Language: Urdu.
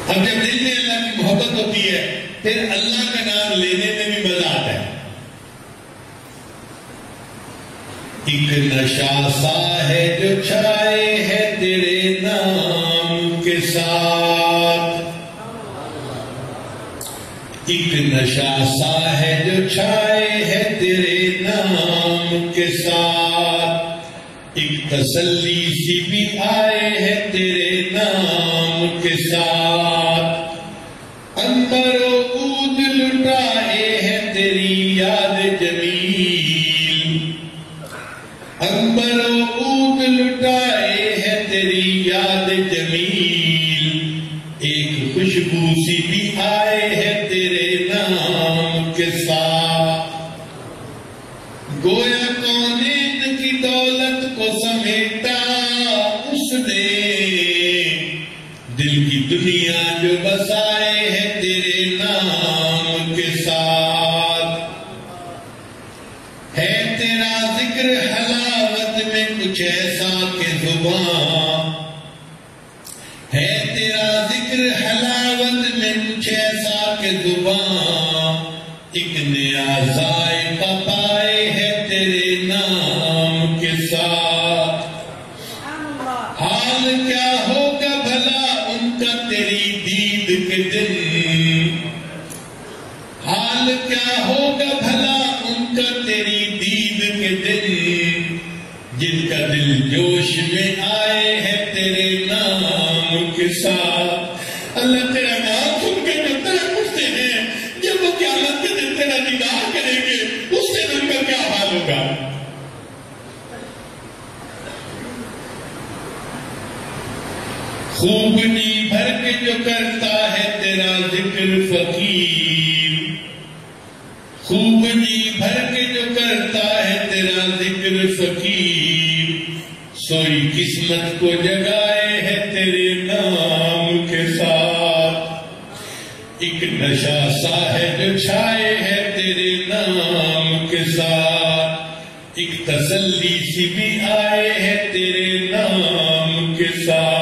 اب جب دل میں اللہ کی محبت ہوتی ہے پھر اللہ کا نام لینے میں بھی مزہ آتا ہے. ایک نشہ سا ہے جو چھائے ہے تیرے نام کے ساتھ. ایک نشہ سا ہے جو چھائے ہے تیرے نام کے ساتھ. ایک تسلی سی بھی آئے ہے تیرے نام کے ساتھ. عنبر و عود لٹائے ہے تیری یاد جمیل. عنبر و عود لٹائے ہے تیری یاد جمیل. ایک خوشبو سی بھی آئے ہے تیرے نام کے ساتھ. گویا کونین کی دولت کو سمیٹا اس نے. دل کی دنیا جو بسائے ہے تیرے نام کے ساتھ. ہے تیرا ذکر حلاوت میں کچھ ایسا کہ زبان. ہے تیرا ذکر حلاوت میں کچھ ایسا کہ زبان. ایک نیا ذائقہ پائے ہے تیرے نام کے ساتھ. حال کیا ہوگا بھلا ان کا تیری دید کے دن. حال کیا ہوگا بھلا ان کا تیری دید کے دن. جن کا دل جوش میں آئے ہے تیرے نام کے ساتھ. اللہ تیرا نام سن کے جو تیرا پوچھتے ہیں جب وہ قیامت کے دن تیرا نگاہ کریں گے اس سے ان کا کیا حال ہوگا. خوب جی بھر کے جو کرتا ہے تیرا ذکر فقیر. خوب جی بھر کے جو کرتا ہے تیرا ذکر فقیر. سوئی قسمت کو جگائے ہے تیرے نام کے ساتھ. ایک نشہ سا ہے جو چھائے ہے تیرے نام کے ساتھ. ایک تسلی سی بھی آئے ہے تیرے نام کے ساتھ.